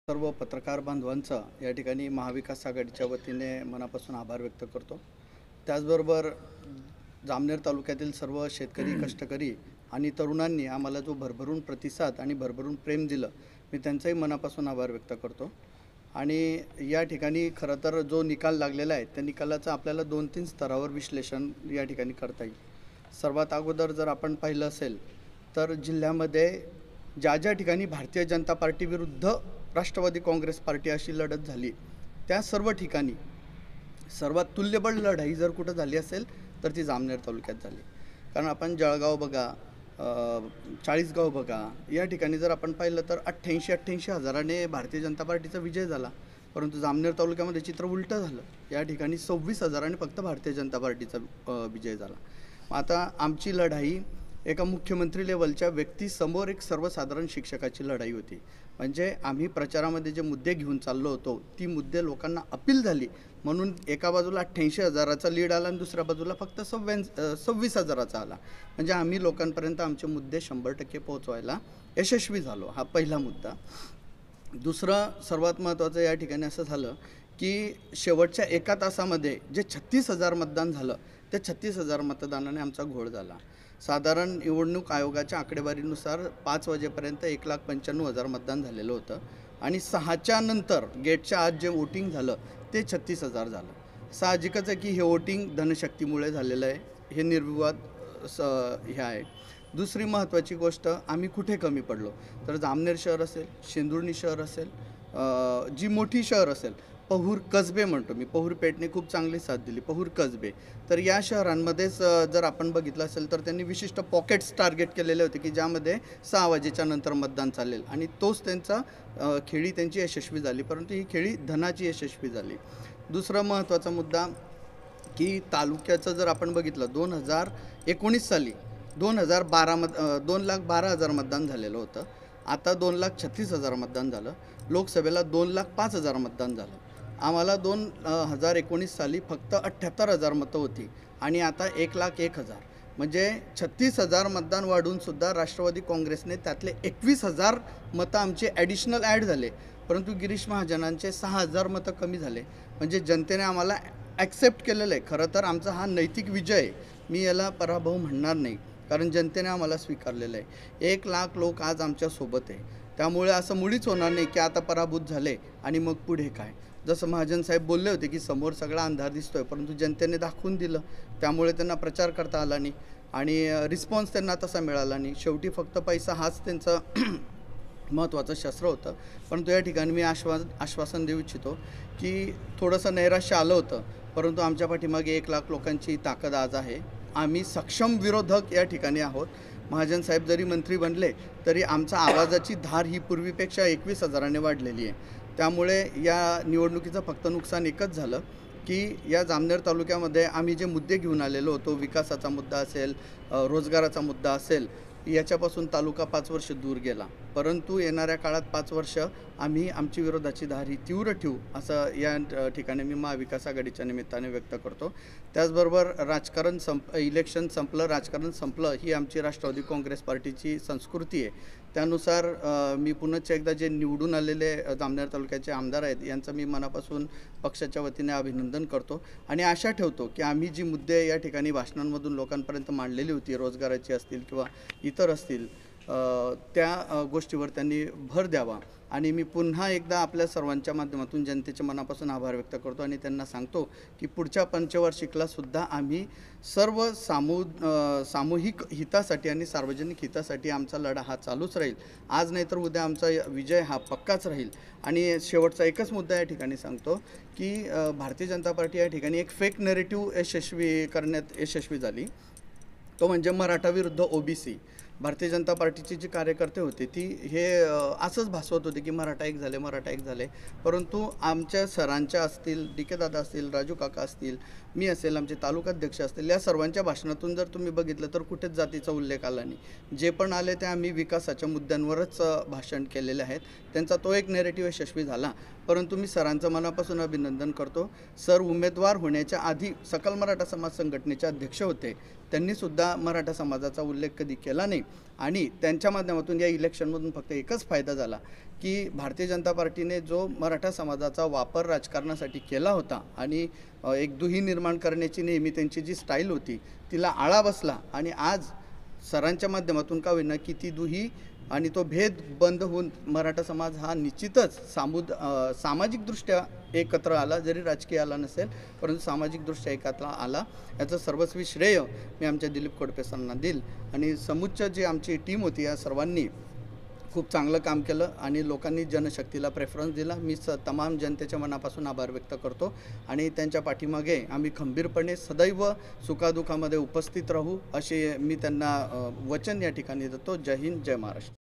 सर्व पत्रकार बांधवांचा या ठिकाणी महाविकास आघाडीच्या वतीने मनापासून आभार व्यक्त करतो। त्याचबरोबर जामनेर तालुक्यातील सर्व शेतकरी, कष्टकरी आणि तरुणांनी आम्हाला जो भरभरून प्रतिसाद आणि भरभरून प्रेम दिलं, मी त्यांचाही मनापासून आभार व्यक्त करतो। आणि या ठिकाणी खरं तर जो निकाल लागलेला आहे त्या निकालाचं आपल्याला 2-3 स्तरावर विश्लेषण या ठिकाणी करता येईल। सर्वात अगोदर जर आपण पाहिलं असेल तर जिल्ह्यामध्ये ज्या ठिकाणी भारतीय जनता पार्टी विरुद्ध राष्ट्रवादी काँग्रेस पार्टी अशी लढत झाली, त्या सर्व ठिकाणी सर्वात तुल्यबळ लढाई जर कुठं झाली असेल तर ती जामनेर तालुक्यात झाली। कारण आपण जळगाव बघा, चाळीसगाव बघा, या ठिकाणी जर आपण पाहिलं तर 88 हजाराने भारतीय जनता पार्टीचा विजय झाला, परंतु जामनेर तालुक्यामध्ये चित्र उलटं झालं। या ठिकाणी 26 हजाराने फक्त भारतीय जनता पार्टीचा विजय झाला। आता आमची लढाई एका मुख्यमंत्री लेवलच्या व्यक्तीसमोर एक सर्वसाधारण शिक्षकाची लढाई होती। म्हणजे आम्ही प्रचारामध्ये जे मुद्दे घेऊन चाललो होतो ती मुद्दे लोकांना अपील झाली, म्हणून एका बाजूला 88 हजाराचा लीड आला आणि दुसऱ्या बाजूला फक्त 26 हजाराचा आला। म्हणजे आम्ही लोकांपर्यंत आमचे मुद्दे 100% पोहोचवायला यशस्वी झालो। हा पहिला मुद्दा। दुसरं सर्वात महत्त्वाचं या ठिकाणी असं झालं की शेवटच्या एका तासामध्ये जे 36,000 मतदान झालं, त्या 36,000 मतदानाने आमचा घोळ झाला। साधारण निवडणूक आयोगाच्या आकडेवारीनुसार 5 वाजेपर्यंत 1,95,000 मतदान झालेलं होतं आणि 6च्या नंतर गेटच्या आत जे वोटिंग झालं ते 36,000 झालं। साहजिकच आहे की हे वोटिंग धनशक्तीमुळे झालेलं आहे, हे निर्विवाद हे आहे। दुसरी महत्त्वाची गोष्ट, आम्ही कुठे कमी पडलो तर जामनेर शहर असेल, शेंदुर्णी शहर असेल, जी मोठी शहर असेल, पहूर कसबे म्हणतो मी, पहूर पेठने खूप चांगली साथ दिली, पहूर कसबे, तर या शहरांमध्येच जर आपण बघितलं असेल तर त्यांनी विशिष्ट पॉकेट्स टार्गेट केलेले होते की ज्यामध्ये 6 वाजेच्या नंतर मतदान चालेल आणि तोच त्यांचा खेळी त्यांची यशस्वी झाली, परंतु ही खेळी धनाची यशस्वी झाली। दुसरा महत्त्वाचा मुद्दा की तालुक्याचं जर आपण बघितलं 2019 साली 2,12,000 मतदान झालेलं होतं, आता 2,36,000 मतदान झालं। लोकसभेला 2,05,000 मतदान झालं। आम्हाला 2019 साली फक्त 78,000 मतं होती आणि आता 1,01,000, म्हणजे 36,000 मतदान वाढूनसुद्धा राष्ट्रवादी काँग्रेसने त्यातले 21,000 मतं आमचे ॲडिशनल ॲड झाले, परंतु गिरीश महाजनांचे 6,000 मतं कमी झाले। म्हणजे जनतेने आम्हाला ॲक्सेप्ट केलेलं आहे। खरं तर आमचा हा नैतिक विजय आहे, मी याला पराभव म्हणणार नाही, कारण जनतेने आम्हाला स्वीकारलेलं आहे। 1,00,000 लोक आज आमच्यासोबत आहे, त्यामुळे असं मुळीच होणार नाही की आता पराभूत झाले आणि मग पुढे काय। जसं महाजन साहेब बोलले होते की समोर सगळा अंधार दिसतोय, परंतु जनतेने दाखवून दिलं, त्यामुळे त्यांना प्रचार करता आला नाही आणि रिस्पॉन्स त्यांना तसा मिळाला नाही। शेवटी फक्त पैसा हाच त्यांचं महत्त्वाचं शस्त्र होतं। परंतु या ठिकाणी मी आश्वासन देऊ इच्छितो की थोडंसं नैराश्य आलं होतं, परंतु आमच्या पाठीमागे 1,00,000 लोकांची ताकद आज आहे। आम्ही सक्षम विरोधक या ठिकाणी आहोत। महाजन साहेब जरी मंत्री बनले तरी आमचा आवाजाची धार ही पूर्वीपेक्षा 21,000ने वाढलेली आहे। त्यामुळे या निवडणुकीचं फक्त नुकसान एकच झालं की या जामनेर तालुक्यामध्ये आम्ही जे मुद्दे घेऊन आलेलो होतो, विकासाचा मुद्दा असेल, रोजगाराचा मुद्दा असेल, याच्यापासून तालुका 5 वर्ष दूर गेला, परंतु येणाऱ्या काळात 5 वर्ष आम्ही आमची विरोधाची धार ही तीव्र ठेवू असं या ठिकाणी मी महाविकास आघाडीच्या निमित्ताने व्यक्त करतो। त्याचबरोबर इलेक्शन संपलं, राजकारण संपलं, ही आमची राष्ट्रवादी काँग्रेस पार्टीची संस्कृती आहे। त्यानुसार मी पुन्हा एकदा जे निवडून आलेले जामनेर तालुक्याचे आमदार आहेत यांचं मी मनापासून पक्षाच्या वतीने अभिनंदन करतो आणि आशा ठेवतो की आम्ही जी मुद्दे या ठिकाणी भाषणांमधून लोकांपर्यंत मांडलेली होती, रोजगाराची असतील किंवा इतर असतील, त्या गोष्टीवर त्यांनी भर द्यावा। आणि मी पुन्हा एकदा आपल्या सर्वांच्या माध्यमातून जनतेच्या मनापासून आभार व्यक्त करतो आणि त्यांना सांगतो की पुढच्या पंचवार्षिकलासुद्धा आम्ही सर्व सामूहिक हितासाठी आणि सार्वजनिक हितासाठी आमचा लढा हा चालूच राहील। आज नाही तर उद्या आमचा विजय हा पक्काच राहील। आणि शेवटचा एकच मुद्दा या ठिकाणी सांगतो की भारतीय जनता पार्टी या ठिकाणी एक फेक नॅरेटिव्ह यशस्वी झाली, तो म्हणजे मराठा विरुद्ध ओबीसी। भारतीय जनता पार्टीचे जे कार्यकर्ते होते ती हे असंच भासवत होते की मराठा एक झाले, परंतु आमच्या सरांच्या असतील, DK दादा असतील, राजू काका असतील, मी असेल, आमचे तालुकाध्यक्ष असतील, या सर्वांच्या भाषणातून जर तुम्ही बघितलं तर कुठेच जातीचा उल्लेख आला नाही। जे पण आले ते आम्ही विकासाच्या मुद्द्यांवरच भाषण केलेले आहेत, त्यांचा तो एक नॅरेटिव्ह यशस्वी झाला। परंतु मी सरांचं मनापासून अभिनंदन करतो। सर उमेदवार होण्याच्या आधी सकल मराठा समाज संघटनेचे अध्यक्ष होते, त्यांनीसुद्धा मराठा समाजाचा उल्लेख कधी केला नाही आणि त्यांच्या माध्यमातून या इलेक्शनमधून फक्त एकच फायदा झाला की भारतीय जनता पार्टीने जो मराठा समाजाचा वापर राजकारणासाठी केला होता आणि एक दुही निर्माण करण्याची नेहमी त्यांची जी स्टाईल होती तिला आळा बसला आणि आज सरांच्या माध्यमातून का होईना की ती दुही आणि तो भेद बंद होऊन मराठा समाज हा निश्चितच सामाजिकदृष्ट्या एकत्र आला, जरी राजकीय आला नसेल परंतु सामाजिकदृष्ट्या एकत्र आला. याचं सर्वस्वी श्रेय मी आमच्या दिलीप कोडपे सरांना देईल आणि समुच्च जी आमची टीम होती या सर्वांनी खूप चांगलं काम केलं आणि लोकांनी जनशक्तीला प्रेफरन्स दिला. मी तमाम जनतेच्या मनापासून आभार व्यक्त करतो आणि त्यांच्या पाठीमागे आम्ही खंबीरपणे सदैव सुखादुखामध्ये उपस्थित राहू असे मी त्यांना वचन या ठिकाणी देतो. जय हिंद, जय महाराष्ट्र.